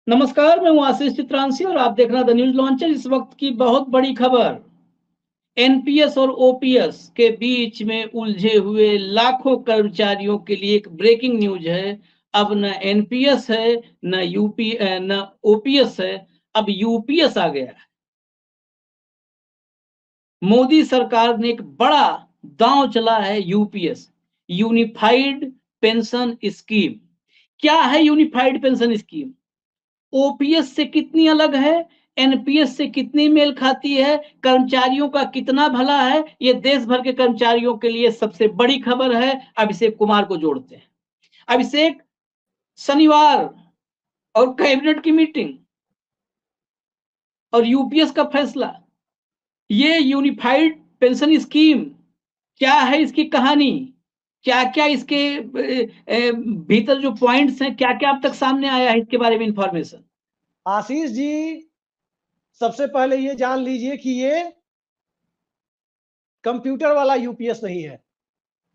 नमस्कार, मैं हूं आशीष चित्रांशी और आप देख रहे हैं द न्यूज लॉन्चर। इस वक्त की बहुत बड़ी खबर, एनपीएस और ओपीएस के बीच में उलझे हुए लाखों कर्मचारियों के लिए एक ब्रेकिंग न्यूज है। अब न एनपीएस है, न ओपीएस है, अब यूपीएस आ गया है। मोदी सरकार ने एक बड़ा दांव चला है, यूपीएस, यूनिफाइड पेंशन स्कीम। क्या है यूनिफाइड पेंशन स्कीम? ओपीएस से कितनी अलग है, एनपीएस से कितनी मेल खाती है, कर्मचारियों का कितना भला है, ये देश भर के कर्मचारियों के लिए सबसे बड़ी खबर है। अभिषेक कुमार को जोड़ते हैं। अभिषेक, शनिवार और कैबिनेट की मीटिंग और यूपीएस का फैसला, ये यूनिफाइड पेंशन स्कीम क्या है, इसकी कहानी क्या क्या, इसके भीतर जो पॉइंट्स हैं, क्या क्या अब तक सामने आया है, इसके बारे में इंफॉर्मेशन। आशीष जी, सबसे पहले ये जान लीजिए कि ये कंप्यूटर वाला यूपीएस नहीं है,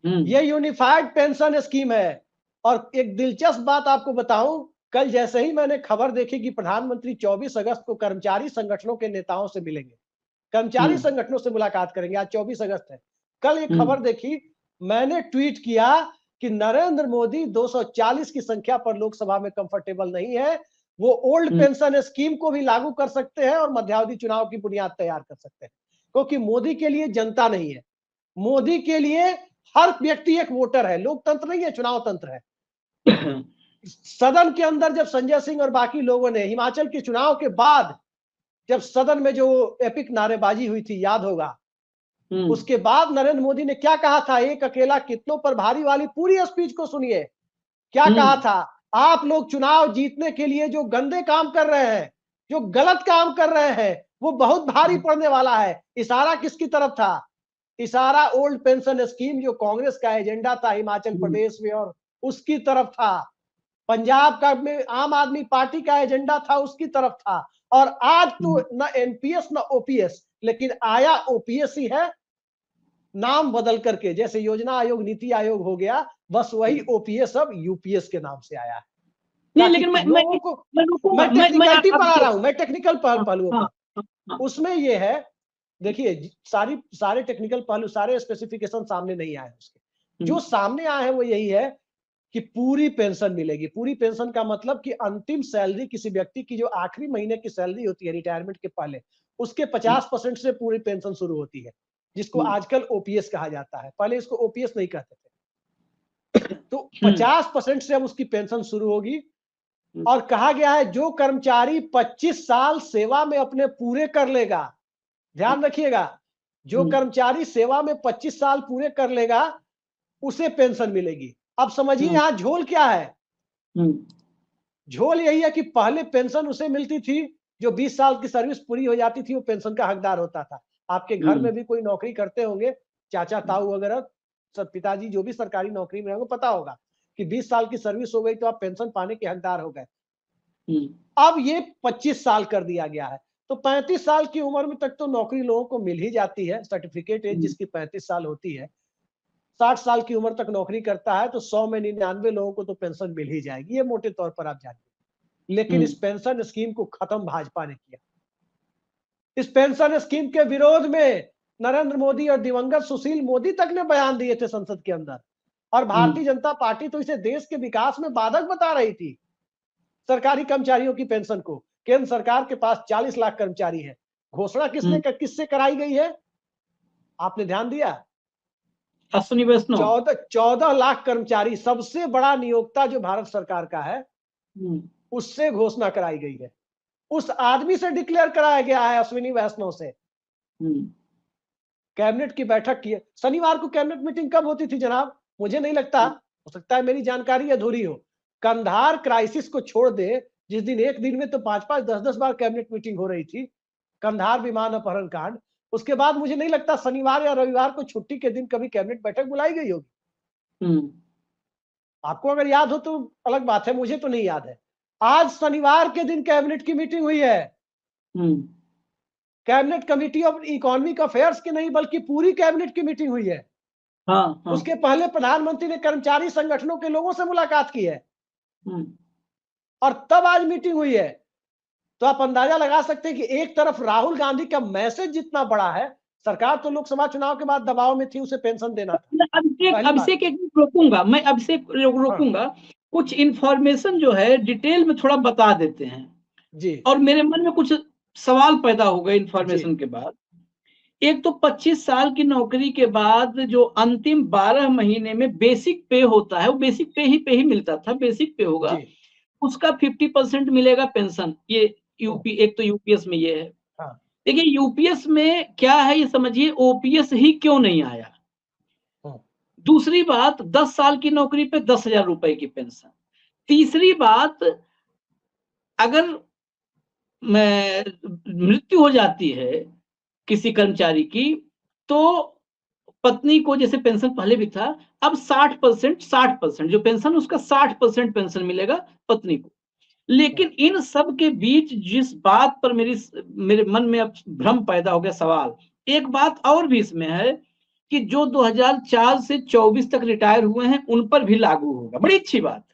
ये यूनिफाइड पेंशन स्कीम है। और एक दिलचस्प बात आपको बताऊं, कल जैसे ही मैंने खबर देखी कि प्रधानमंत्री 24 अगस्त को कर्मचारी संगठनों के नेताओं से मिलेंगे, कर्मचारी संगठनों से मुलाकात करेंगे। आज 24 अगस्त है। कल एक खबर देखी, मैंने ट्वीट किया कि नरेंद्र मोदी 240 की संख्या पर लोकसभा में कंफर्टेबल नहीं है। वो ओल्ड पेंशन स्कीम को भी लागू कर सकते हैं और मध्यावधि चुनाव की बुनियाद तैयार कर सकते हैं, क्योंकि मोदी के लिए जनता नहीं है, मोदी के लिए हर व्यक्ति एक वोटर है। लोकतंत्र नहीं है, चुनाव तंत्र है। सदन के अंदर जब संजय सिंह और बाकी लोगों ने हिमाचल के चुनाव के बाद जब सदन में जो एपिक नारेबाजी हुई थी, याद होगा, उसके बाद नरेंद्र मोदी ने क्या कहा था, एक अकेला कितनों पर भारी वाली पूरी स्पीच को सुनिए। क्या कहा था, आप लोग चुनाव जीतने के लिए जो गंदे काम कर रहे हैं, जो गलत काम कर रहे हैं, वो बहुत भारी पड़ने वाला है। इशारा किसकी तरफ था? इशारा ओल्ड पेंशन स्कीम जो कांग्रेस का एजेंडा था हिमाचल प्रदेश में, और उसकी तरफ था। पंजाब का में आम आदमी पार्टी का एजेंडा था, उसकी तरफ था। और आज तो न एनपीएस न ओपीएस, लेकिन आया ओपीएस ही है, नाम बदल करके। जैसे योजना आयोग नीति आयोग हो गया, बस वही ओपीएस अब यूपीएस के नाम से आया है। नहीं, लेकिन लोगों को मैं टेक्निकलिटी पर आ रहा हूं, मैं टेक्निकल पहलुओं पर। उसमें यह है, देखिए, सारे टेक्निकल पहलू, सारे स्पेसिफिकेशन सामने नहीं आए उसके। जो सामने आए हैं वो यही है कि पूरी पेंशन मिलेगी। पूरी पेंशन का मतलब कि अंतिम सैलरी किसी व्यक्ति की जो आखिरी महीने की सैलरी होती है रिटायरमेंट के पहले, उसके 50% से पूरी पेंशन शुरू होती है, जिसको आजकल ओपीएस कहा जाता है। पहले इसको ओपीएस नहीं कहते थे। तो 50% से अब उसकी पेंशन शुरू होगी। और कहा गया है जो कर्मचारी 25 साल सेवा में अपने पूरे कर लेगा, ध्यान रखिएगा, जो कर्मचारी सेवा में 25 साल पूरे कर लेगा उसे पेंशन मिलेगी। अब समझिए यहां झोल क्या है। झोल यही है कि पहले पेंशन उसे मिलती थी जो 20 साल की सर्विस पूरी हो जाती थी, वो पेंशन का हकदार होता था। आपके घर में भी कोई नौकरी करते होंगे, चाचा ताऊ वगैरह, सब पिताजी जो भी सरकारी नौकरी में होंगे, पता होगा कि 20 साल की सर्विस हो गई तो आप पेंशन पाने के हकदार हो गए। अब ये 25 साल कर दिया गया है, तो 35 साल की उम्र में तक तो नौकरी लोगों को मिल ही जाती है। सर्टिफिकेट एज जिसकी 35 साल होती है, 60 साल की उम्र तक नौकरी करता है, तो 100 में 99 लोगों को तो पेंशन मिल ही जाएगी, ये मोटे तौर पर आप जानिए। लेकिन इस पेंशन स्कीम को खत्म भाजपा ने किया। इस पेंशन स्कीम के विरोध में नरेंद्र मोदी और दिवंगत सुशील मोदी तक ने बयान दिए थे संसद के अंदर, और भारतीय जनता पार्टी तो इसे देश के विकास में बाधक बता रही थी। सरकारी कर्मचारियों की पेंशन को, केंद्र सरकार के पास 40 लाख कर्मचारी है, घोषणा किससे कराई गई है, आपने ध्यान दिया? अश्विनी वैष्णव। 14 लाख कर्मचारी, सबसे बड़ा नियोक्ता जो भारत सरकार का है, उससे घोषणा कराई गई है। उस आदमी से डिक्लेयर कराया गया है, अश्विनी वैष्णव से। कैबिनेट की बैठक की है। शनिवार को कैबिनेट मीटिंग कब होती थी जनाब? मुझे नहीं लगता, हो सकता है मेरी जानकारी अधूरी हो। कंधार क्राइसिस को छोड़ दे, जिस दिन एक दिन में तो 5-5, 10-10 बार कैबिनेट मीटिंग हो रही थी, कंधार विमान अपहरण कांड, उसके बाद मुझे नहीं लगता शनिवार या रविवार को छुट्टी के दिन कभी कैबिनेट बैठक बुलाई गई होगी। आपको अगर याद हो तो अलग बात है, मुझे तो नहीं याद है। आज शनिवार के दिन कैबिनेट की मीटिंग हुई है, cabinet committee of economic affairs की नहीं, बल्कि पूरी कैबिनेट की मीटिंग हुई है। उसके पहले प्रधानमंत्री ने कर्मचारी संगठनों के लोगों से मुलाकात की है। और तब आज मीटिंग हुई है। तो आप अंदाजा लगा सकते हैं कि एक तरफ राहुल गांधी का मैसेज जितना बड़ा है, सरकार तो लोकसभा चुनाव के बाद दबाव में थी, उसे पेंशन देना था। अभिषेक अभिषेक एक मिनट रोकूंगा, मैं अभिषेक रोकूंगा। कुछ इंफॉर्मेशन जो है डिटेल में थोड़ा बता देते हैं जी। और मेरे मन में कुछ सवाल पैदा हो गए इंफॉर्मेशन के बाद। एक तो 25 साल की नौकरी के बाद जो अंतिम 12 महीने में बेसिक पे होता है, वो बेसिक पे ही मिलता था, बेसिक पे होगा, उसका 50% मिलेगा पेंशन। ये यूपी, एक तो यूपीएस में ये है। देखिए यूपीएस में क्या है ये समझिए, ओपीएस ही क्यों नहीं आया। दूसरी बात, 10 साल की नौकरी पे 10,000 रुपए की पेंशन। तीसरी बात, अगर मृत्यु हो जाती है किसी कर्मचारी की, तो पत्नी को, जैसे पेंशन पहले भी था, अब 60% जो पेंशन, उसका 60% पेंशन मिलेगा पत्नी को। लेकिन इन सब के बीच जिस बात पर मेरे मन में अब भ्रम पैदा हो गया, सवाल, एक बात और भी इसमें है कि जो 2004 से 24 तक रिटायर हुए हैं उन पर भी लागू होगा। बड़ी अच्छी बात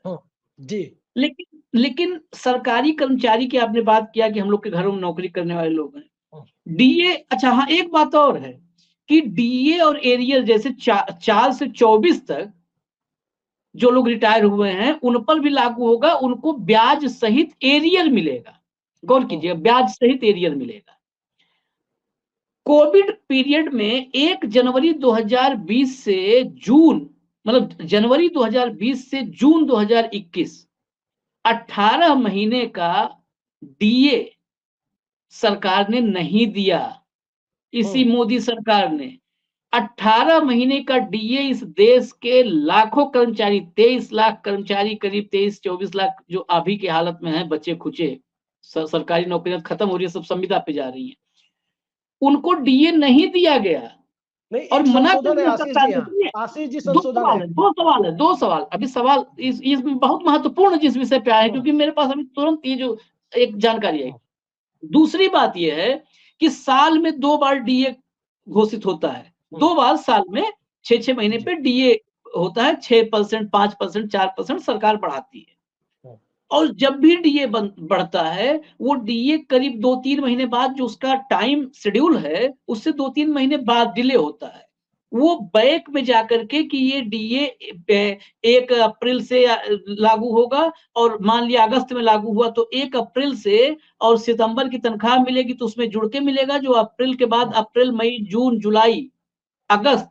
जी। लेकिन सरकारी कर्मचारी की आपने बात किया कि हम लोग के घरों में नौकरी करने वाले लोग हैं, डीए। अच्छा हाँ, एक बात और है कि डीए और एरियर जैसे 4 से 24 तक जो लोग रिटायर हुए हैं उन पर भी लागू होगा, उनको ब्याज सहित एरियर मिलेगा। गौर कीजिए, ब्याज सहित एरियर मिलेगा। कोविड पीरियड में 1 जनवरी 2020 से जून, मतलब जनवरी 2020 से जून 2021, 18 महीने का डीए सरकार ने नहीं दिया। इसी मोदी सरकार ने 18 महीने का डीए इस देश के लाखों कर्मचारी, 23 लाख कर्मचारी, करीब 23-24 लाख जो अभी की हालत में है, बचे खुचे, सरकारी नौकरियां खत्म हो रही है, सब संविदा पे जा रही हैं, उनको डीए नहीं दिया गया। नहीं, और मना कर दिया सरकार ने। आशीष जी, संशोधन है। दो सवाल अभी सवाल इसमें बहुत महत्वपूर्ण जिस विषय पे आए, क्योंकि मेरे पास अभी तुरंत ये जो एक जानकारी आई। दूसरी बात यह है कि साल में 2 बार डीए घोषित होता है, 2 बार साल में, 6 महीने पे डीए होता है। 6%, 5%, 4% सरकार बढ़ाती है। और जब भी डीए बढ़ता है, वो डीए करीब 2-3 महीने बाद, जो उसका टाइम शेड्यूल है, उससे 2-3 महीने बाद डिले होता है। वो बैक में जाकर के कि ये डीए 1 अप्रैल से लागू होगा, और मान लिया अगस्त में लागू हुआ तो 1 अप्रैल से, और सितंबर की तनख्वाह मिलेगी तो उसमें जुड़ के मिलेगा, जो अप्रैल के बाद अप्रैल, मई, जून, जुलाई, अगस्त,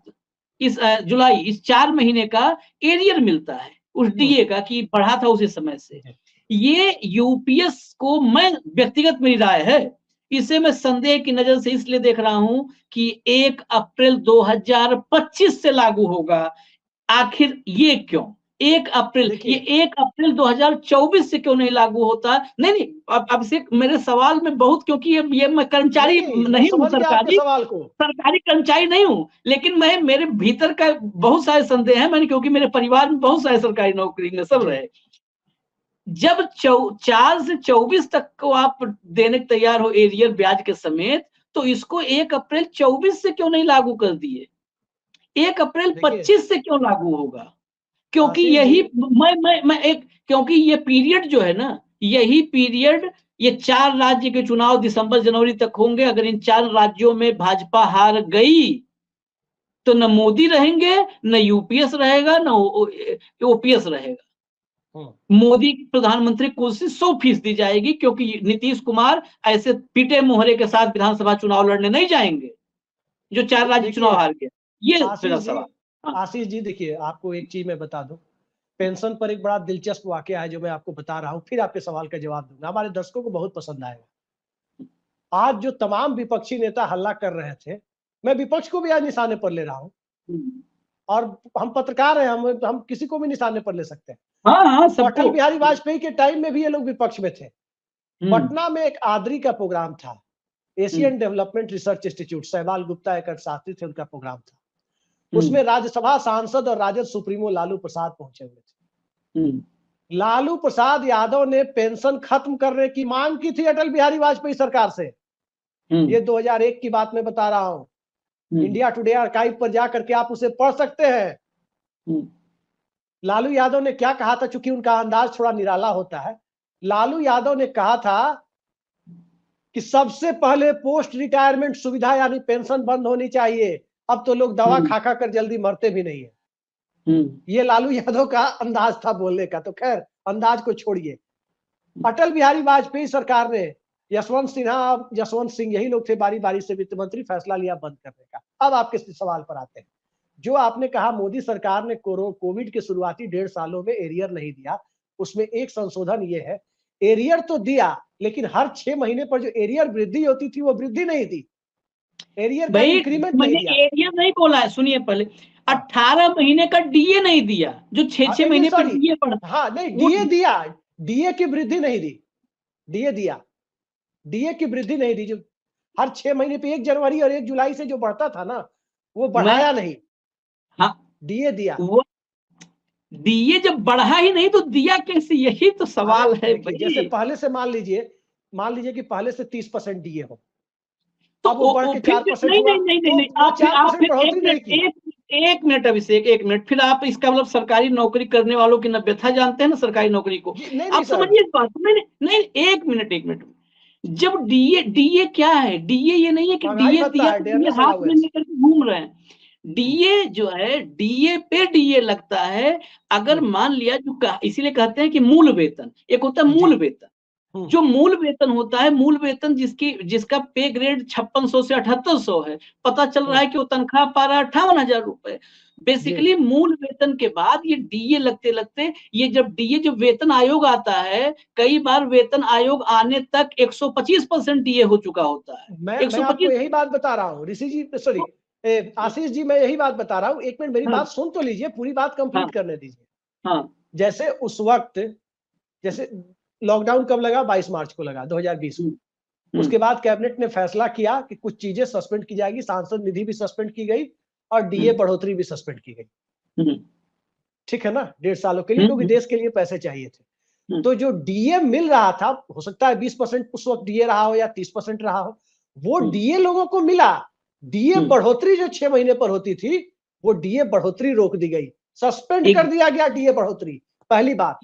जुलाई, इस 4 महीने का एरियर मिलता है उस डीए का, कि बढ़ा था उसी समय से। ये यूपीएस को, मैं व्यक्तिगत मेरी राय है, इसे मैं संदेह की नजर से इसलिए देख रहा हूं कि 1 अप्रैल 2025 से लागू होगा। आखिर ये क्यों 1 अप्रैल, ये 1 अप्रैल 2024 से क्यों नहीं लागू होता? नहीं, अभिषेक, मेरे सवाल में बहुत, क्योंकि ये मैं कर्मचारी नहीं हूं, सरकारी कर्मचारी नहीं हूं, लेकिन मेरे भीतर का बहुत सारे संदेह हैं मैंने, क्योंकि मेरे परिवार में बहुत सारे सरकारी नौकरी में सब रहे। जब 4 से 24 तक को आप देने के तैयार हो एरियर ब्याज के समेत, तो इसको 1 अप्रैल 24 से क्यों नहीं लागू कर दिए? 1 अप्रैल 25 से क्यों लागू होगा? क्योंकि यही क्योंकि ये पीरियड जो है ना, यही पीरियड, ये 4 राज्य के चुनाव दिसंबर जनवरी तक होंगे। अगर इन 4 राज्यों में भाजपा हार गई तो न मोदी रहेंगे, न यूपीएस रहेगा, न ओपीएस रहेगा। मोदी की प्रधानमंत्री कुर्सी 100% जाएगी, क्योंकि नीतीश कुमार ऐसे पीटे मोहरे के साथ विधानसभा चुनाव लड़ने नहीं जाएंगे जो 4 राज्य चुनाव हार गए। ये मेरा सवाल। आशीष जी, देखिए, आपको एक चीज मैं बता दूं, पेंशन पर एक बड़ा दिलचस्प वाकया है जो मैं आपको बता रहा हूं, फिर आपके सवाल का जवाब दूंगा, हमारे दर्शकों को बहुत पसंद आएगा। आज जो तमाम विपक्षी नेता हल्ला कर रहे थे, मैं विपक्ष को भी आज निशाने पर ले रहा हूं, और हम पत्रकार हैं, हम किसी को भी निशाने पर ले सकते हैं। अटल बिहारी वाजपेयी के टाइम में भी ये लोग विपक्ष में थे। पटना में एक आदरी का प्रोग्राम था, एशियन डेवलपमेंट रिसर्च इंस्टीट्यूट, सहवाल गुप्ता एक अर्थशास्त्री थे, उनका प्रोग्राम था। उसमें राज्यसभा सांसद और राजद सुप्रीमो लालू प्रसाद पहुंचे हुए थे। लालू प्रसाद यादव ने पेंशन खत्म करने की मांग की थी अटल बिहारी वाजपेयी सरकार से। ये 2001 की बात मैं बता रहा हूं। इंडिया टुडे आर्काइव पर जाकर के आप उसे पढ़ सकते हैं। लालू यादव ने क्या कहा था, चूंकि उनका अंदाज थोड़ा निराला होता है, लालू यादव ने कहा था कि सबसे पहले पोस्ट रिटायरमेंट सुविधा यानी पेंशन बंद होनी चाहिए। अब तो लोग दवा खा खा कर जल्दी मरते भी नहीं है। ये लालू यादव का अंदाज था बोलने का। तो खैर अंदाज को छोड़िए। अटल बिहारी वाजपेयी सरकार ने यशवंत सिंह यही लोग थे बारी बारी से वित्त मंत्री, फैसला लिया बंद करने का। अब आपके सवाल पर आते हैं। जो आपने कहा मोदी सरकार ने कोविड के शुरुआती 1.5 सालों में एरियर नहीं दिया, उसमें एक संशोधन ये है, एरियर तो दिया लेकिन हर 6 महीने पर जो एरियर वृद्धि होती थी वो वृद्धि नहीं दी, एरियर का इंक्रीमेंट नहीं दिया। एरियर नहीं बोला है, सुनिए पहले 18 महीने का डीए नहीं दिया, जो 6 महीने पर डीए बढ़ा। हाँ नहीं, डीए दिया, डीए की वृद्धि नहीं दी, डीए दिया, डीए की वृद्धि नहीं दी। जो हर 6 महीने पे 1 जनवरी और 1 जुलाई से जो बढ़ता था ना, वो बढ़ाया नहीं। हाँ डीए दिया, वो डीए जब बढ़ा ही नहीं तो दिया कैसे, यही तो सवाल है भाई। जैसे पहले से मान लीजिए कि पहले से 30% डीए हो, तो अब वो बढ़ के 4% हुआ। नहीं, आप एक मिनट अभिषेक, एक मिनट, फिर आप इसका मतलब सरकारी नौकरी करने वालों की व्यथा जानते हैं ना, सरकारी नौकरी को आप समझिए इस बात। नहीं, एक मिनट, जब डीए क्या है, डीए ये नहीं है कि डीए दिया तो हाथ में लेकर घूम रहे हैं। डीए जो है, डीए पे डीए लगता है। अगर मान लिया जो इसीलिए कहते हैं कि मूल वेतन, एक होता है मूल वेतन, जो मूल वेतन होता है, मूल वेतन जिसका पे ग्रेड 5600 से 7800 है, पता चल रहा है कि वो तनख्वाह पा रहा है 58,000 रुपए। बेसिकली मूल वेतन के बाद ये डीए लगते लगते, ये जब वेतन आयोग आता है, कई बार वेतन आयोग आने तक 125% डीए हो चुका होता है। मैं आपको यही बात बता रहा हूँ ऋषि जी, सॉरी आशीष जी, मैं यही बात बता रहा हूँ। एक मिनट मेरी बात सुन तो लीजिए, पूरी बात कंप्लीट करने दीजिए। जैसे उस वक्त, जैसे लॉकडाउन कब लगा, 22 मार्च को लगा 2020 में। उसके बाद कैबिनेट ने फैसला किया कि कुछ चीजें सस्पेंड की जाएगी, सांसद निधि भी सस्पेंड की गई और डीए बढ़ोतरी भी सस्पेंड की गई। ठीक है ना, 1.5 सालों के लिए, क्योंकि देश के लिए पैसे चाहिए थे। तो जो डीए मिल रहा था, हो सकता है 20% उस वक्त डीए रहा हो या 30% रहा हो, वो डीए लोगों को मिला। डीए बढ़ोतरी जो 6 महीने पर होती थी, वो डीए बढ़ोतरी रोक दी गई, सस्पेंड कर दिया गया डीए बढ़ोतरी। पहली बात,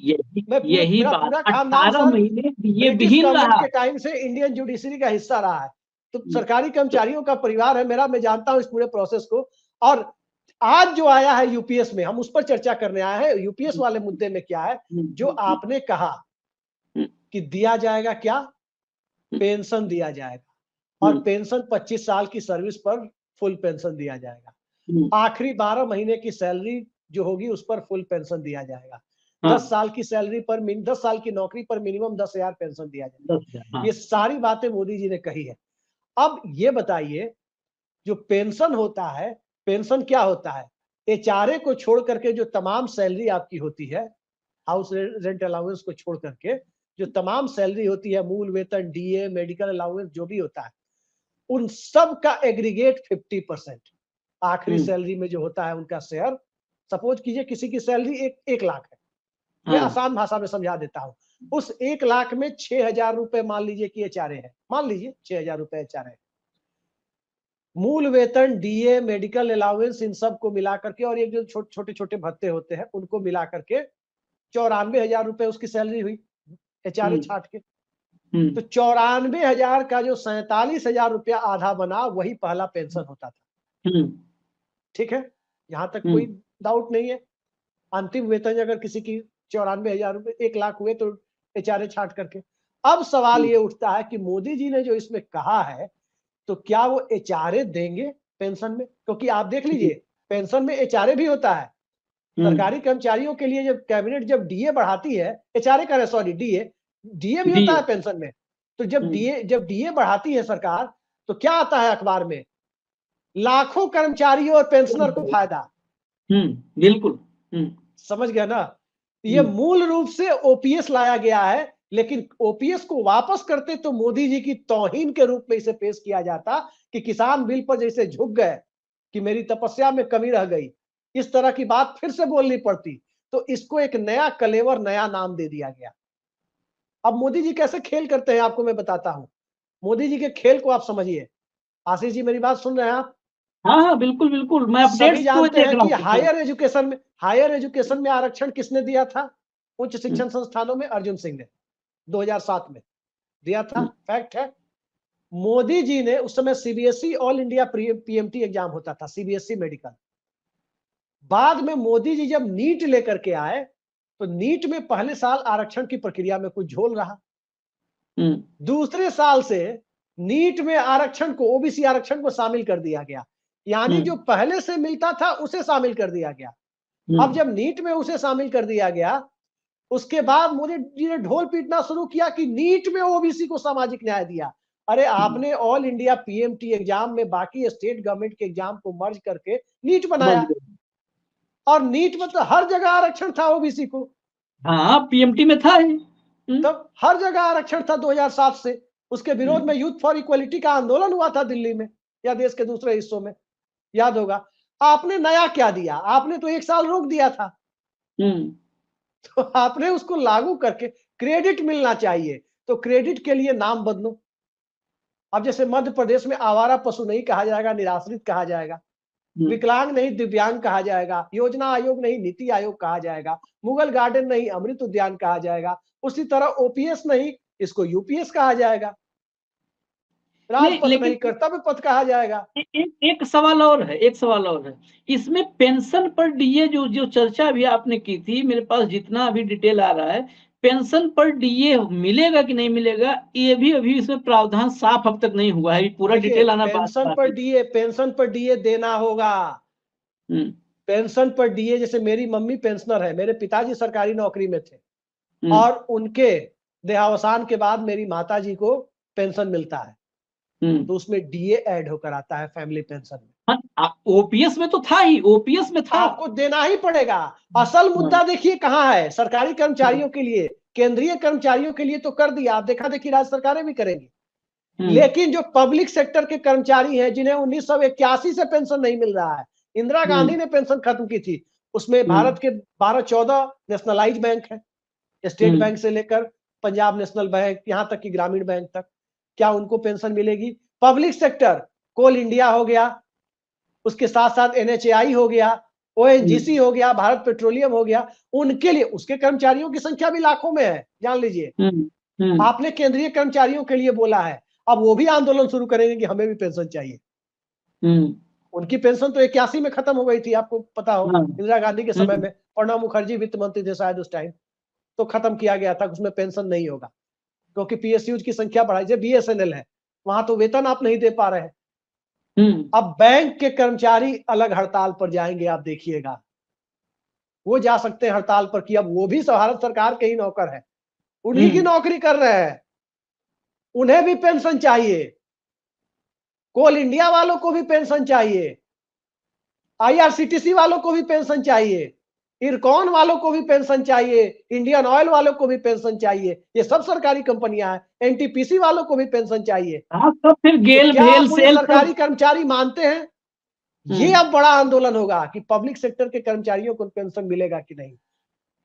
मैं पूरा खानदान ब्रिटिश गवर्नमेंट के टाइम से इंडियन जुडिशरी का हिस्सा रहा है, तो सरकारी कर्मचारियों का परिवार है मेरा, मैं जानता हूं इस पूरे प्रोसेस को। और आज जो आया है यूपीएस में, हम उस पर चर्चा करने आए हैं। यूपीएस वाले मुद्दे में क्या है, जो आपने कहा कि दिया जाएगा, क्या पेंशन दिया जाएगा, और पेंशन 25 साल की सर्विस पर फुल पेंशन दिया जाएगा। आखिरी 12 महीने की सैलरी जो होगी उस पर फुल पेंशन दिया जाएगा। 10 साल की सैलरी पर 10 साल की नौकरी पर मिनिमम 10,000 पेंशन दिया जाएगा। ये सारी बातें मोदी जी ने कही है। अब ये बताइए, जो पेंशन होता है, पेंशन क्या होता है, एचआरए को छोड़ करके जो तमाम सैलरी आपकी होती है, हाउस रेंट अलाउंस को छोड़ करके जो तमाम सैलरी होती है, मूल वेतन, डीए, मेडिकल अलाउंस जो भी होता है, उन सब का एग्रीगेट 50% आखिरी सैलरी में जो होता है उनका शेयर। सपोज कीजिए किसी की सैलरी 1 लाख है, मैं आसान भाषा में समझा देता हूं। उस 1 लाख में 6,000 रुपए मान लीजिए कि एचआरए है, मान लीजिए 6,000 रुपए एचआरए, मूल वेतन, डीए, मेडिकल अलाउंस, इन सब को मिला करके, और एक जो छोटे छोटे भत्ते होते हैं उनको मिला करके 94,000 रुपए उसकी सैलरी हुई एचआरए छाट के। तो 94,000 का जो 47,000 रुपया आधा बना, वही पहला पेंशन होता था। ठीक है, यहां तक कोई डाउट नहीं है। अंतिम वेतन अगर किसी की 94,000 रुपए, 1 लाख हुए तो एचआरए छाट करके। अब सवाल ये उठता है कि मोदी जी ने जो इसमें कहा है, तो क्या वो एचआरए देंगे पेंशन में? क्योंकि आप देख लीजिए पेंशन में एचआरए भी होता है। सरकारी कर्मचारियों के लिए जब कैबिनेट जब डीए बढ़ाती है, एचआरए का सॉरी डीए भी होता है पेंशन में। तो जब डीए बढ़ाती है सरकार, तो क्या आता है अखबार में, लाखों कर्मचारियों और पेंशनर को फायदा। बिल्कुल समझ गया ना। ये मूल रूप से ओपीएस लाया गया है, लेकिन ओपीएस को वापस करते तो मोदी जी की तौहीन के रूप में इसे पेश किया जाता कि किसान बिल पर जैसे झुक गए कि मेरी तपस्या में कमी रह गई, इस तरह की बात फिर से बोलनी पड़ती। तो इसको एक नया कलेवर, नया नाम दे दिया गया। अब मोदी जी कैसे खेल करते हैं आपको मैं बताता हूं। मोदी जी के खेल को आप समझिए। आशीष जी मेरी बात सुन रहे हैं आप? हाँ बिल्कुल बिल्कुल, मैं सभी जानते हैं कि हायर एजुकेशन में आरक्षण किसने दिया था उच्च शिक्षण संस्थानों में? अर्जुन सिंह ने। 2007 में दिया था, फैक्ट है। मोदी जी ने उस समय CBSE all India PMT exam होता था, सीबीएसई मेडिकल। बाद में मोदी जी जब नीट लेकर के आए तो नीट में पहले साल आरक्षण की प्रक्रिया में कुछ झोल रहा, दूसरे साल से नीट में आरक्षण को, ओबीसी आरक्षण को शामिल कर दिया गया, यानी जो पहले से मिलता था उसे शामिल कर दिया गया। अब जब नीट में उसे शामिल कर दिया गया, उसके बाद मोदी जी ने ढोल पीटना शुरू किया कि नीट में ओबीसी को सामाजिक न्याय दिया। अरे आपने ऑल इंडिया पीएमटी एग्जाम में बाकी स्टेट गवर्नमेंट के एग्जाम को मर्ज करके नीट बनाया, और नीट में तो हर जगह आरक्षण था ओबीसी को। हाँ, पीएमटी में था ही। तब हर जगह आरक्षण था 2007 से। उसके विरोध में यूथ फॉर इक्वलिटी का आंदोलन हुआ था दिल्ली में या देश के दूसरे हिस्सों में, याद होगा। आपने नया क्या दिया? आपने तो 1 साल रोक दिया था, तो आपने उसको लागू करके क्रेडिट मिलना चाहिए, तो क्रेडिट के लिए नाम बदलो। अब जैसे मध्य प्रदेश में आवारा पशु नहीं कहा जाएगा, निराश्रित कहा जाएगा, विकलांग नहीं दिव्यांग कहा जाएगा, योजना आयोग नहीं नीति आयोग कहा जाएगा, मुगल गार्डन नहीं अमृत उद्यान कहा जाएगा, उसी तरह ओपीएस नहीं इसको यूपीएस कहा जाएगा, राजपथ नहीं कर्तव्य पथ कहा जाएगा। एक सवाल और है, एक सवाल और है इसमें, पेंशन पर डीए जो चर्चा भी आपने की थी, मेरे पास जितना अभी डिटेल आ रहा है, पेंशन पर डीए मिलेगा कि नहीं मिलेगा, ये भी अभी इसमें प्रावधान साफ अब तक नहीं हुआ है, पूरा डिटेल आना पेंशन पर डीए देना होगा। पेंशन पर डीए, जैसे मेरी मम्मी पेंशनर है, मेरे पिताजी सरकारी नौकरी में थे, और उनके देहावसान के बाद मेरी माताजी को पेंशन मिलता है, तो उसमें डीए ऐड होकर आता है फैमिली पेंशन में। ओपीएस में तो था ही, ओपीएस में था, आपको देना ही पड़ेगा। असल मुद्दा देखिए कहां है, सरकारी कर्मचारियों के लिए, केंद्रीय कर्मचारियों के लिए तो कर दिया, आप देखा देखी राज्य सरकारें भी करेंगी, लेकिन जो पब्लिक सेक्टर के कर्मचारी हैं जिन्हें 1981 से पेंशन नहीं मिल रहा है, इंदिरा गांधी ने पेंशन खत्म की थी, उसमें भारत के 12-14 नेशनलाइज बैंक है, स्टेट बैंक से लेकर पंजाब नेशनल बैंक, यहां तक कि ग्रामीण बैंक तक, क्या उनको पेंशन मिलेगी? पब्लिक सेक्टर, कोल इंडिया हो गया, उसके साथ साथ एनएचएआई हो गया, ओएनजीसी हो गया, भारत पेट्रोलियम हो गया, उनके लिए, उसके कर्मचारियों की संख्या भी लाखों में है, जान लीजिए। आपने केंद्रीय कर्मचारियों के लिए बोला है, अब वो भी आंदोलन शुरू करेंगे कि हमें भी पेंशन चाहिए। उनकी पेंशन तो 81 में खत्म हो गई थी, आपको पता हो, इंदिरा गांधी के समय में, प्रणब मुखर्जी वित्त मंत्री थे शायद उस टाइम, तो खत्म किया गया था, उसमें पेंशन नहीं होगा, क्योंकि पीएसयू की संख्या बढ़ाई, जैसे बीएसएनएल है, वहां तो वेतन आप नहीं दे पा रहे हैं। अब बैंक के कर्मचारी अलग हड़ताल पर जाएंगे, आप देखिएगा, वो जा सकते हैं हड़ताल पर, कि अब वो भी भारत सरकार के ही नौकर है, उन्हीं की नौकरी कर रहे हैं, उन्हें भी पेंशन चाहिए, कोल इंडिया वालों को भी पेंशन चाहिए, आईआरसीटीसी वालों को भी पेंशन चाहिए, इरकॉन वालों को भी पेंशन चाहिए, इंडियन ऑयल वालों को भी पेंशन चाहिए, ये सब सरकारी कंपनियां हैं, एनटीपीसी वालों को भी पेंशन चाहिए। तो फिर गेल क्या भेल सेल सरकारी कर्मचारी मानते हैं? ये अब बड़ा आंदोलन होगा कि पब्लिक सेक्टर के कर्मचारियों को पेंशन मिलेगा कि नहीं।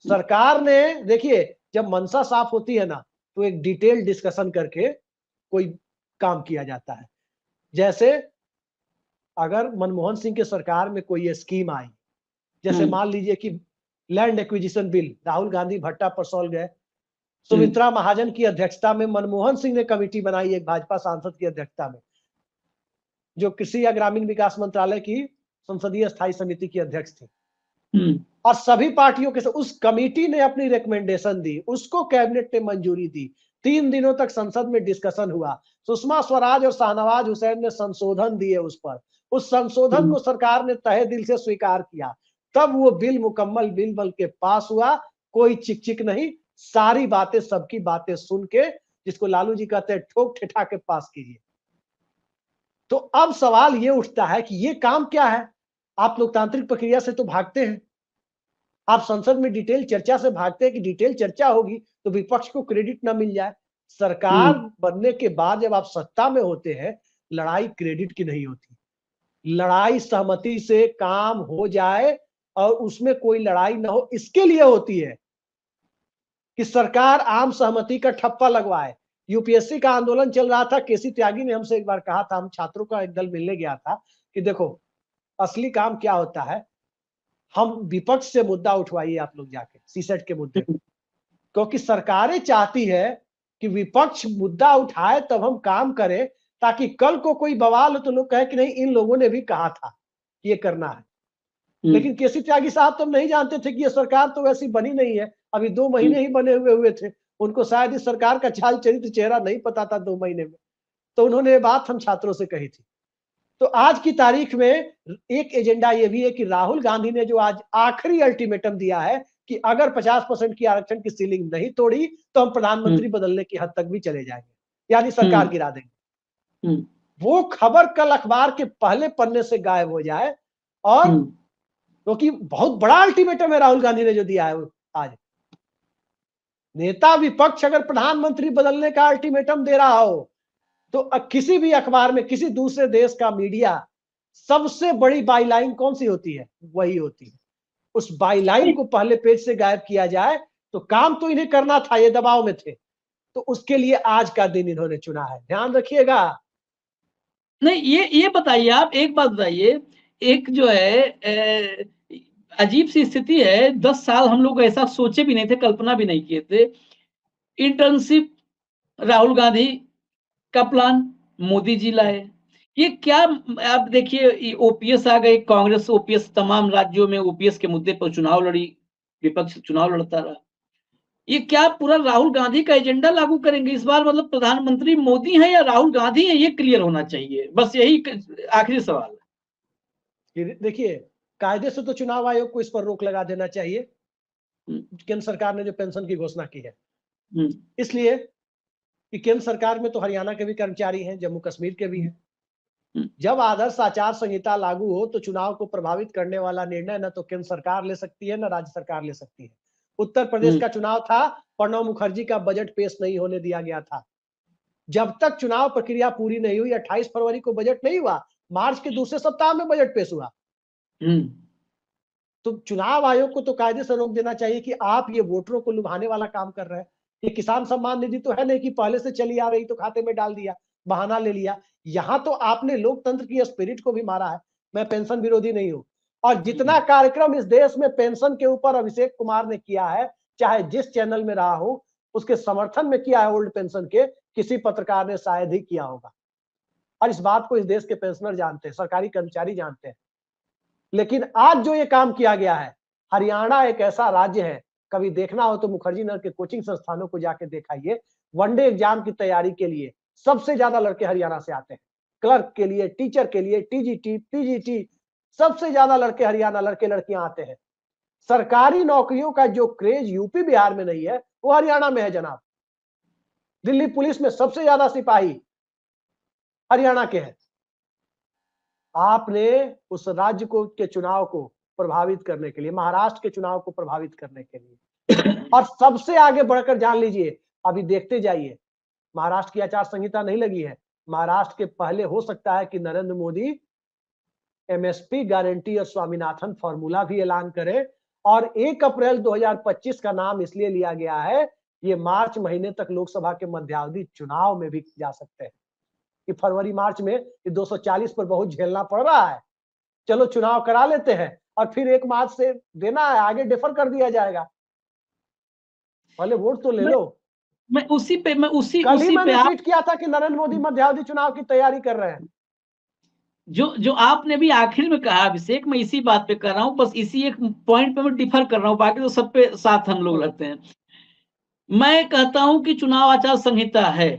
सरकार ने, देखिए, जब मंशा साफ होती है ना, तो एक डिटेल डिस्कशन करके कोई काम किया जाता है। जैसे अगर मनमोहन सिंह के सरकार में कोई स्कीम आई, जैसे मान लीजिए कि land acquisition bill, Rahul Gandhi भट्टा परसौल गए, सुमित्रा महाजन की अध्यक्षता में मनमोहन सिंह ने कमेटी बनाई, एक भाजपा सांसद की अध्यक्षता में, जो कृषि या ग्रामीण विकास मंत्रालय की संसदीय स्थायी समिति की अध्यक्ष थी, और सभी पार्टियों के साथ उस कमेटी ने अपनी रिकमेंडेशन दी, उसको कैबिनेट ने मंजूरी दी, 3 दिनों तक संसद में डिस्कशन हुआ, सुषमा स्वराज और शाहनवाज हुसैन ने संशोधन दिए उस पर, उस संशोधन को सरकार ने तहे दिल से स्वीकार किया, तब वो बिल मुकम्मल बिल बन के पास हुआ, कोई चिक चिक नहीं, सारी बातें, सबकी बातें सुन के, जिसको लालू जी कहते हैं ठोक ठिठा के पास कीजिए। तो अब सवाल ये उठता है कि ये काम क्या है? आप लोकतांत्रिक प्रक्रिया से तो भागते हैं, आप संसद में डिटेल चर्चा से भागते हैं कि डिटेल चर्चा होगी तो विपक्ष को क्रेडिट ना मिल जाए। सरकार बनने के बाद जब आप सत्ता में होते हैं, लड़ाई क्रेडिट की नहीं होती, लड़ाई सहमति से काम हो जाए और उसमें कोई लड़ाई ना हो, इसके लिए होती है कि सरकार आम सहमति का ठप्पा लगवाए। यूपीएससी का आंदोलन चल रहा था, केसी त्यागी ने हमसे एक बार कहा था, हम छात्रों का एक दल मिलने गया था, कि देखो असली काम क्या होता है, हम विपक्ष से मुद्दा उठवाइए आप लोग जाके सीसेट के मुद्दे पे, क्योंकि सरकारें चाहती है कि विपक्ष मुद्दा उठाए तब हम काम करें, ताकि कल को कोई बवाल हो तो लोग कहे कि नहीं इन लोगों ने भी कहा था ये करना है। लेकिन केसी त्यागी साहब तो नहीं जानते थे कि ये सरकार तो वैसी बनी नहीं है, अभी 2 महीने ही बने हुए थे, उनको शायद इस सरकार का चाल चरित्र चेहरा नहीं पता था 2 महीने में, तो उन्होंने ये बात हम छात्रों से कही थी। तो आज की तारीख में एक एजेंडा ये भी है कि राहुल गांधी ने जो आज आखिरी अल्टीमेटम दिया है कि अगर 50% की आरक्षण की सीलिंग नहीं तोड़ी तो हम प्रधानमंत्री बदलने की हद तक भी चले जाएंगे, यानी सरकार गिरा देंगे। वो खबर कल अखबार के पहले पन्ने से गायब हो जाए, और क्योंकि बहुत बड़ा अल्टीमेटम है राहुल गांधी ने जो दिया है आज। नेता विपक्ष अगर प्रधानमंत्री बदलने का अल्टीमेटम दे रहा हो तो किसी भी अखबार में किसी दूसरे देश का मीडिया सबसे बड़ी बाईलाइन कौन सी होती है? वही होती है। उस बाईलाइन को पहले पेज से गायब किया जाए तो काम तो इन्हें करना था, ये दबाव में थे, तो उसके लिए आज का दिन इन्होंने चुना है, ध्यान रखिएगा। नहीं, ये बताइए, आप एक बात बताइए, एक जो है अजीब सी स्थिति है, 10 साल हम लोग ऐसा सोचे भी नहीं थे, कल्पना भी नहीं किए थे। इंटर्नशिप राहुल गांधी का प्लान मोदी जी लाए। ये क्या, आप देखिए ओपीएस आ गए, कांग्रेस ओपीएस तमाम राज्यों में ओपीएस के मुद्दे पर चुनाव लड़ी, विपक्ष चुनाव लड़ता रहा। ये क्या पूरा राहुल गांधी का एजेंडा लागू करेंगे इस बार? मतलब प्रधानमंत्री मोदी हैं या राहुल गांधी हैं, ये क्लियर होना चाहिए, बस यही आखिरी सवाल है। देखिए, कायदे से तो चुनाव आयोग को इस पर रोक लगा देना चाहिए, केंद्र सरकार ने जो पेंशन की घोषणा की है, इसलिए कि केंद्र सरकार में तो हरियाणा के भी कर्मचारी हैं, जम्मू कश्मीर के भी हैं। जब आदर्श आचार संहिता लागू हो तो चुनाव को प्रभावित करने वाला निर्णय न तो केंद्र सरकार ले सकती है, न राज्य सरकार ले सकती है। उत्तर प्रदेश का चुनाव था, प्रणब मुखर्जी का बजट पेश नहीं होने दिया गया था। जब तक चुनाव प्रक्रिया पूरी नहीं हुई, 28 फरवरी को बजट नहीं हुआ, मार्च के दूसरे सप्ताह में बजट पेश हुआ। तो चुनाव आयोग को तो कायदे से रोक देना चाहिए कि आप ये वोटरों को लुभाने वाला काम कर रहे हैं। ये किसान सम्मान निधि तो है नहीं कि पहले से चली आ रही तो खाते में डाल दिया, बहाना ले लिया। यहां तो आपने लोकतंत्र की स्पिरिट को भी मारा है। मैं पेंशन विरोधी नहीं हूं, और जितना कार्यक्रम इस देश में पेंशन के ऊपर अभिषेक कुमार ने किया है, चाहे जिस चैनल में रहा हो, उसके समर्थन में किया है ओल्ड पेंशन के, किसी पत्रकार ने शायद ही किया होगा। और इस बात को इस देश के पेंशनर जानते हैं, सरकारी कर्मचारी जानते हैं। लेकिन आज जो ये काम किया गया है, हरियाणा एक ऐसा राज्य है, कभी देखना हो तो मुखर्जी नगर के कोचिंग संस्थानों को जाके दिखाइए, वनडे एग्जाम की तैयारी के लिए सबसे ज्यादा लड़के हरियाणा से आते हैं। क्लर्क के लिए, टीचर के लिए, टीजीटी, पीजीटी, सबसे ज्यादा लड़के हरियाणा, लड़के लड़कियां आते हैं। सरकारी नौकरियों का जो क्रेज यूपी बिहार में नहीं है, वो हरियाणा में है जनाब। दिल्ली पुलिस में सबसे ज्यादा सिपाही हरियाणा के हैं। आपने उस राज्य को के चुनाव को प्रभावित करने के लिए, महाराष्ट्र के चुनाव को प्रभावित करने के लिए, और सबसे आगे बढ़कर जान लीजिए, अभी देखते जाइए, महाराष्ट्र की आचार संहिता नहीं लगी है, महाराष्ट्र के पहले हो सकता है कि नरेंद्र मोदी एमएसपी गारंटी और स्वामीनाथन फॉर्मूला भी ऐलान करे। और 1 अप्रैल 2025 का नाम इसलिए लिया गया है, ये मार्च महीने तक लोकसभा के मध्यावधि चुनाव में भी जा सकते हैं, कि फरवरी मार्च में 240 पर बहुत झेलना पड़ रहा है, चलो चुनाव करा लेते हैं और फिर 1 मार्च से देना है, आगे डिफर कर दिया जाएगा, पहले वोट तो ले लो। मैं उसी पे मैंने ट्वीट किया था कि नरेंद्र मोदी मध्यावधि चुनाव की तैयारी कर रहे हैं। जो आपने भी आखिर में कहा अभिषेक, मैं इसी बात पे कर रहा हूं, बस इसी एक पॉइंट पे मैं डिफर कर रहा हूं, बाकी तो सब पे साथ हम लोग लगते हैं। मैं कहता हूं कि चुनाव आचार संहिता है,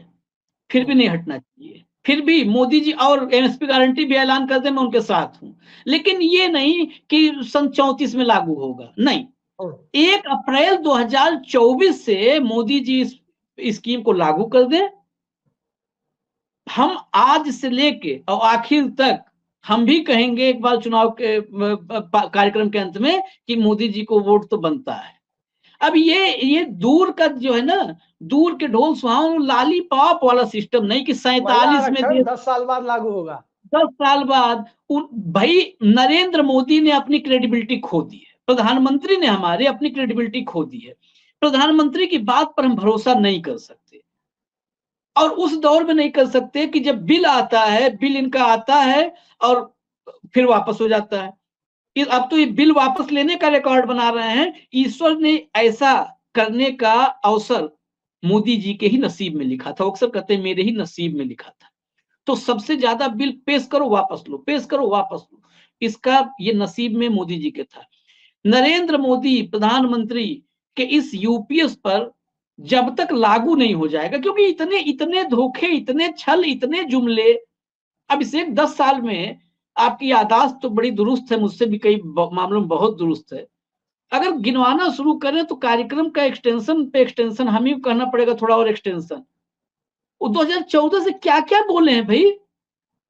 फिर भी नहीं हटना चाहिए, फिर भी मोदी जी और एमएसपी गारंटी भी ऐलान कर दे, मैं उनके साथ हूं, लेकिन ये नहीं कि सन 34 में लागू होगा, नहीं। 1 अप्रैल 2024 से मोदी जी इस स्कीम को लागू कर दे। हम आज से लेके और आखिर तक हम भी कहेंगे एक बार चुनाव के कार्यक्रम के अंत में कि मोदी जी को वोट तो बनता है। अब ये दूर का जो है ना, दूर के ढोल सुहाओ लाली पाप वाला सिस्टम नहीं कि 47 में 10 साल बाद लागू होगा। 10 साल बाद भाई नरेंद्र मोदी ने अपनी क्रेडिबिलिटी खो दी है, प्रधानमंत्री ने हमारे अपनी क्रेडिबिलिटी खो दी है। प्रधानमंत्री की बात पर हम भरोसा नहीं कर सकते, और उस दौर में नहीं कर सकते कि जब बिल आता है, बिल इनका आता है और फिर वापस हो जाता है। अब तो ये बिल वापस लेने का रिकॉर्ड बना रहे हैं। ईश्वर ने ऐसा करने का अवसर मोदी जी के ही नसीब में लिखा था। वो अक्सर कहते हैं मेरे ही नसीब में लिखा था। तो सबसे ज्यादा बिल पेश करो वापस लो, पेश करो वापस लो, इसका ये नसीब में मोदी जी के था। नरेंद्र मोदी प्रधानमंत्री के इस यूपीएस पर जब तक लागू नहीं हो जाएगा, क्योंकि इतने इतने धोखे, इतने छल, इतने जुमले, अब इसे 10 साल में, आपकी याददाश्त तो बड़ी दुरुस्त है, मुझसे भी कई मामलों में बहुत दुरुस्त है। अगर गिनवाना शुरू करें तो कार्यक्रम का एक्सटेंशन पे एक्सटेंशन, हम ही कहना पड़ेगा थोड़ा और एक्सटेंशन। वो 2014 से क्या क्या बोले हैं भाई,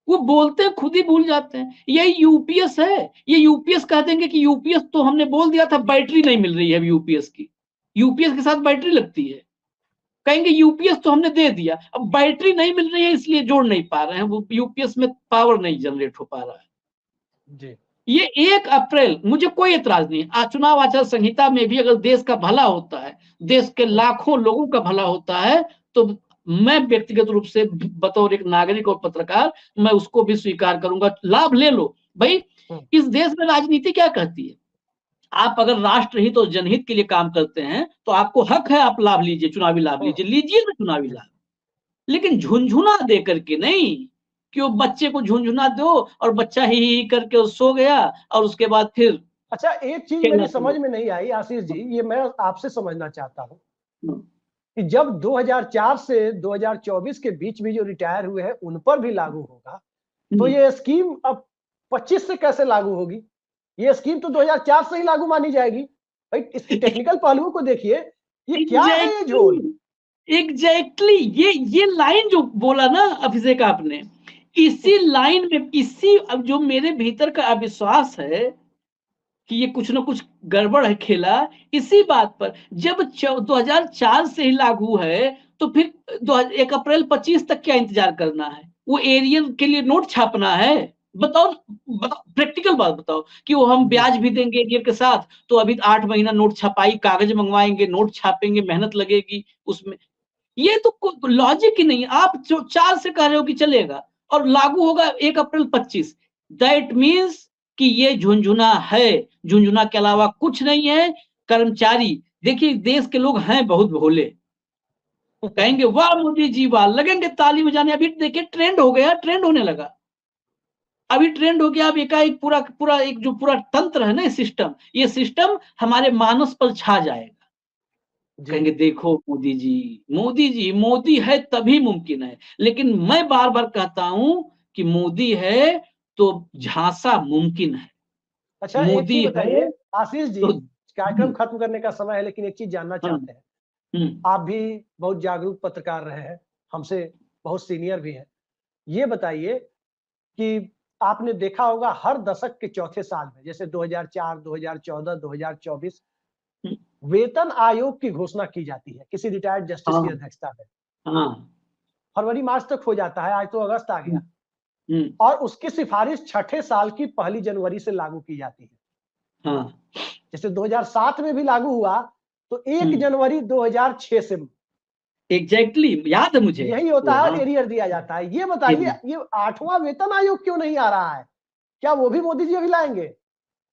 वो बोलते हैं खुद ही भूल जाते हैं। यही यूपीएस है, ये यूपीएस कह देंगे कि यूपीएस तो हमने बोल दिया था, बैटरी नहीं मिल रही है यूपीएस की, यूपीएस के साथ बैटरी लगती है। कहेंगे यूपीएस तो हमने दे दिया, अब बैटरी नहीं मिल रही है इसलिए जोड़ नहीं पा रहे हैं, वो यूपीएस में पावर नहीं जनरेट हो पा रहा है जी। ये 1 अप्रैल, मुझे कोई एतराज नहीं है, चुनाव आचार संहिता में भी अगर देश का भला होता है, देश के लाखों लोगों का भला होता है, तो मैं व्यक्तिगत रूप से बतौर एक नागरिक और पत्रकार मैं उसको भी स्वीकार करूंगा। लाभ ले लो भाई। इस देश में राजनीति क्या कहती है, आप अगर राष्ट्रहित और जनहित के लिए काम करते हैं तो आपको हक है, आप लाभ लीजिए, चुनावी लाभ लीजिए, लीजिए ना चुनावी लाभ, लेकिन झुनझुना दे करके नहीं कि वो बच्चे को झुनझुना दो और बच्चा ही करके वो सो गया और उसके बाद फिर। अच्छा, एक चीज मेरी समझ में नहीं आई आशीष जी, ये मैं आपसे समझना चाहता हूँ कि जब 2004 से 2024 के बीच में जो रिटायर हुए हैं उन पर भी लागू होगा, तो ये स्कीम अब 25 से कैसे लागू होगी? ये स्कीम तो 2004 से ही लागू मानी जाएगी भाई। इसकी टेक्निकल पहलुओं को देखिए, ये क्या है ये झोल? एग्जैक्टली ये लाइन जो बोला ना अभिषेक आपने, इसी लाइन में, इसी अब जो मेरे भीतर का अविश्वास है कि ये कुछ ना कुछ गड़बड़ है खेला, इसी बात पर जब 2004 से ही लागू है तो फिर 1 अप्रैल 25 तक क्या इंतजार करना है? वो एरियल के लिए नोट छापना है? बताओ, प्रैक्टिकल बात बताओ कि वो हम ब्याज भी देंगे एरियल के साथ, तो अभी 8 महीना नोट छपाई, कागज मंगवाएंगे, नोट छापेंगे, मेहनत लगेगी उसमें, ये तो लॉजिक ही नहीं। आप जो 4 से कह रहे हो कि चलेगा और लागू होगा 1 अप्रैल 25, दैट मीन्स कि ये झुनझुना है, झुनझुना के अलावा कुछ नहीं है। कर्मचारी, देखिए देश के लोग हैं बहुत भोले, कहेंगे वाह मोदी जी वाह, लगेंगे ताली बजाने। अभी देखिए ट्रेंड हो गया, ट्रेंड होने लगा, अभी ट्रेंड हो गया। अब एकाएक पूरा पूरा एक जो पूरा तंत्र है ना, ये सिस्टम हमारे मानस पर छा जाएगा। कहेंगे देखो मोदी जी, मोदी जी, मोदी है तभी मुमकिन है। लेकिन मैं बार बार कहता हूं कि मोदी है तो झांसा मुमकिन है। अच्छा, एक मोदी चीज है बताइए आशीष जी, तो कार्यक्रम खत्म करने का समय है, लेकिन एक चीज जानना चाहते हैं। आप भी बहुत जागरूक पत्रकार रहे हैं, हमसे बहुत सीनियर भी हैं। ये बताइए कि आपने देखा होगा हर दशक के चौथे साल में, जैसे 2004, 2014, 2024, वेतन आयोग की घोषणा की जाती है किसी रिटायर्ड जस्टिस की अध्यक्षता में। फरवरी मार्च तक हो जाता है, आज तो अगस्त आ गया, और उसकी सिफारिश छठे साल की 1 जनवरी से लागू की जाती है। जैसे 2007 में भी लागू हुआ तो 1 जनवरी 2006 से एग्जैक्टली याद है मुझे, यही होता है, एरियर दिया जाता है। ये बताइए, ये 8वां वेतन आयोग क्यों नहीं आ रहा है? क्या वो भी मोदी जी अभी लाएंगे?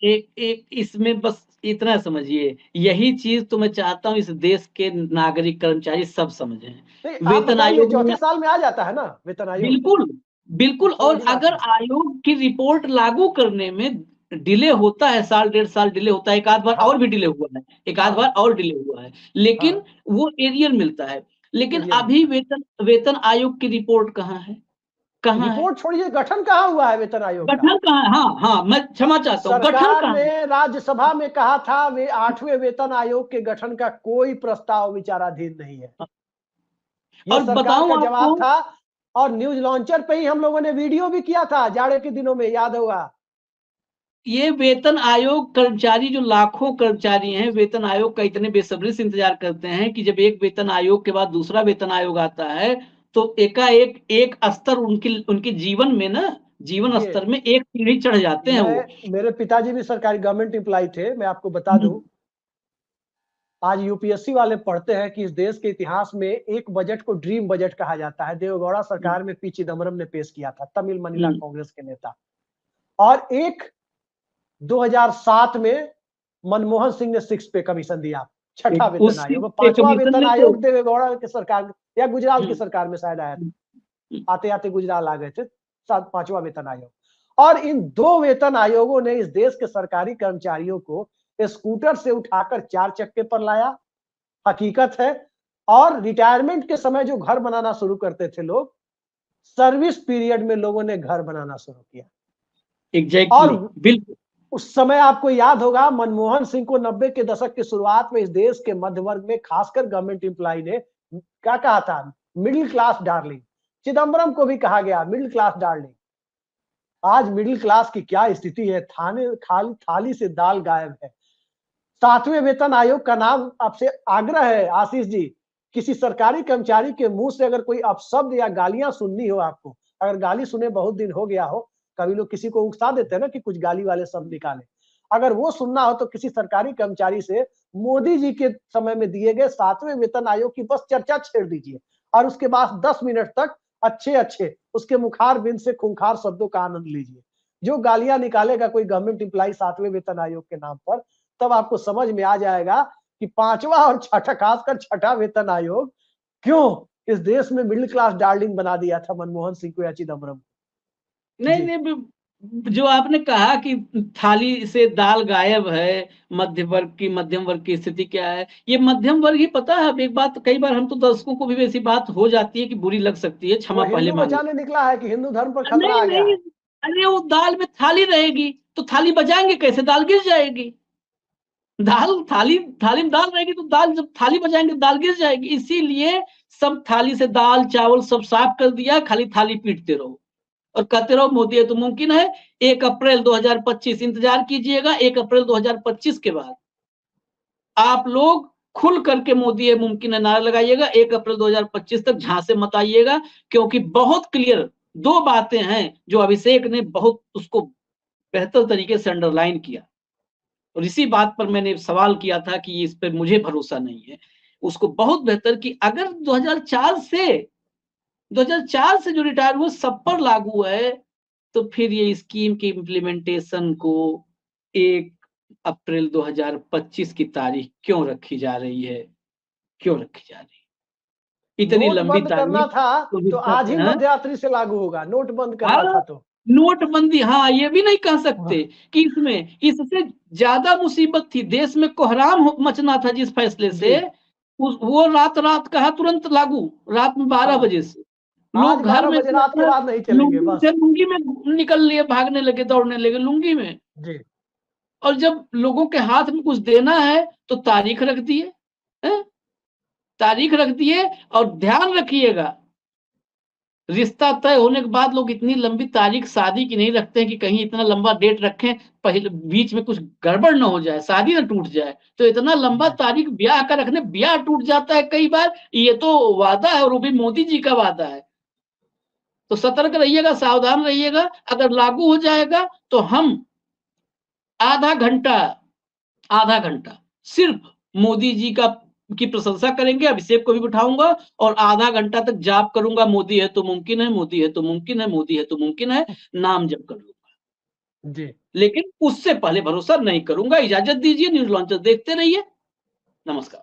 एक इसमें बस इतना समझिए, यही चीज तो मैं चाहता हूं इस देश के नागरिक कर्मचारी सब समझें। वेतन आयोग चौथे साल में आ जाता है ना वेतन आयोग? बिल्कुल बिल्कुल। और अगर आयोग की रिपोर्ट लागू करने में डिले होता है, साल 1.5 साल डिले होता है, एक आध बार और भी डिले हुआ है, एक आध बार और डिले हुआ है, लेकिन वो एरियर मिलता है। लेकिन अभी वेतन आयोग की रिपोर्ट कहाँ है? कहाँ है? रिपोर्ट छोड़िए, गठन कहाँ हुआ है वेतन आयोग का? गठन कहाँ है? हाँ, मैं क्षमा चाहता हूँ, गठन सरकार कहाँ है? ने राज्यसभा में कहा था वे 8वें वेतन आयोग के गठन का कोई प्रस्ताव विचाराधीन नहीं है। ये और सरकार का जवाब आपको, था, और न्यूज लॉन्चर पे ही हम लोगों ने वीडियो भी किया था जाड़े के दिनों में, याद होगा। ये वेतन आयोग कर्मचारी, जो लाखों कर्मचारी हैं, वेतन आयोग का इतने बेसब्री से इंतजार करते हैं कि जब एक वेतन आयोग के बाद दूसरा वेतन आयोग आता है तो एकाएक एक स्तर उनके जीवन में ना, जीवन स्तर में एक सीढ़ी चढ़ जाते हैं वो। मेरे पिताजी भी सरकारी गवर्नमेंट एम्प्लॉय थे, मैं आपको बता दूं, आज यूपीएससी वाले पढ़ते हैं कि इस देश के इतिहास में एक बजट को ड्रीम बजट कहा जाता है। देवगौड़ा सरकार में पी चिदम्बरम ने पेश किया था, तमिल मनीला कांग्रेस के नेता। और एक 2007 में मनमोहन सिंह ने 6 पे कमीशन दिया, छठा वेतन आयोग, पांचवा वेतन आयोग देवेगौड़ा के सरकार या गुजराल की सरकार में शायद आया था, आते आते गुजराल आ गए थे, पांचवा वेतन आयोग। और इन 2 वेतन आयोगों ने इस देश के सरकारी कर्मचारियों को स्कूटर से उठाकर 4 चक्के पर लाया, हकीकत है। और रिटायरमेंट के समय जो घर बनाना शुरू करते थे लोग, सर्विस पीरियड में लोगों ने घर बनाना शुरू किया। एग्जैक्टली, बिल्कुल। उस समय आपको याद होगा मनमोहन सिंह को 90 के दशक की शुरुआत में इस देश के मध्य वर्ग में, खासकर गवर्नमेंट एम्प्लॉय ने क्या कहा था, मिडिल क्लास डार्लिंग। चिदम्बरम को भी कहा गया मिडिल क्लास डार्लिंग। आज मिडिल क्लास की क्या स्थिति है, थाली से दाल गायब है। 7वें वेतन आयोग का नाम आपसे आग्रह है आशीष जी, किसी सरकारी कर्मचारी के मुंह से अगर कोई अपशब्द या गालियां सुननी हो, आपको अगर गाली सुने बहुत दिन हो गया हो, कभी लोग किसी को उकसा देते हैं ना कि कुछ गाली वाले शब्द निकाले, अगर वो सुनना हो तो किसी सरकारी कर्मचारी से मोदी जी के समय में दिए गए 7वें वेतन आयोग की बस चर्चा छेड़ दीजिए और उसके बाद 10 मिनट तक अच्छे अच्छे उसके मुखार बिंद से खूंखार शब्दों का आनंद लीजिए। जो गालियां निकालेगा कोई गवर्नमेंट एम्प्लॉय 7वें वेतन आयोग के नाम पर, तब आपको समझ में आ जाएगा कि 5वां और छठा, खासकर छठा वेतन आयोग क्यों इस देश में मिडिल क्लास डार्लिंग बना दिया था मनमोहन सिंह को या चिदम्बरम। नहीं, जो आपने कहा कि थाली से दाल गायब है, मध्यम वर्ग की स्थिति क्या है, ये मध्यम वर्ग ही पता है। अब एक बात, कई बार हम तो दर्शकों को भी वैसी बात हो जाती है कि बुरी लग सकती है, क्षमा पहले मांगे। बचाने निकला है कि हिंदू धर्म पर खतरा आ गया। नहीं, अरे वो दाल में थाली रहेगी तो थाली बजाएंगे कैसे, दाल गिर जाएगी। थाली में दाल रहेगी तो दाल, जब थाली बजाएंगे दाल गिर जाएगी। इसीलिए सब थाली से दाल चावल सब साफ कर दिया, खाली थाली पीटते रहो और कहते रहो मोदी है तो मुमकिन है। 1 अप्रैल 2025 इंतजार कीजिएगा। 1 अप्रैल 2025 के बाद आप लोग खुल करके मोदी है मुमकिन है नारा लगाइएगा। 1 अप्रैल 2025 तक झांसे मत आइएगा, क्योंकि बहुत क्लियर 2 बातें हैं जो अभिषेक ने बहुत उसको बेहतर तरीके से अंडरलाइन किया। और इसी बात पर मैंने सवाल किया था कि इस पर मुझे भरोसा नहीं है। उसको बहुत बेहतर कि अगर 2004 से जो रिटायर हुए सब पर लागू है, तो फिर ये स्कीम की इम्प्लीमेंटेशन को 1 अप्रैल 2025 की तारीख क्यों रखी जा रही है, क्यों रखी जा रही है? इतनी लंबी तारीख करना था तो आज ही मध्यरात्रि से लागू होगा। नोट बंद करना था तो नोटबंदी, हाँ, ये भी नहीं कह सकते कि इसमें इससे ज्यादा मुसीबत थी। देश में कोहराम मचना था जिस फैसले से, वो रात कहा तुरंत लागू, रात में 12 बजे से लोग घर में रात के बाद नहीं चलेंगे, बस लुंगी में निकल लिए, भागने लगे, दौड़ने लगे लुंगी में जी। और जब लोगों के हाथ में कुछ देना है तो तारीख रख दिए, तारीख रख दिए। और ध्यान रखिएगा, रिश्ता तय होने के बाद लोग इतनी लंबी तारीख शादी की नहीं रखते हैं कि कहीं इतना लंबा डेट रखें, पहले बीच में कुछ गड़बड़ ना हो जाए, शादी ना टूट जाए। तो इतना लंबा तारीख ब्याह का रखने, ब्याह टूट जाता है कई बार। ये तो वादा है और वो भी मोदी जी का वादा है। तो सतर्क रहिएगा, सावधान रहिएगा। अगर लागू हो जाएगा तो हम आधा घंटा सिर्फ मोदी जी की प्रशंसा करेंगे, अभिषेक को भी बिठाऊंगा और आधा घंटा तक जाप करूंगा, मोदी है तो मुमकिन है, मोदी है तो मुमकिन है, मोदी है तो मुमकिन है, नाम जप कर लूंगा जी। लेकिन उससे पहले भरोसा नहीं करूंगा। इजाजत दीजिए, न्यूज लॉन्चर देखते रहिए। नमस्कार।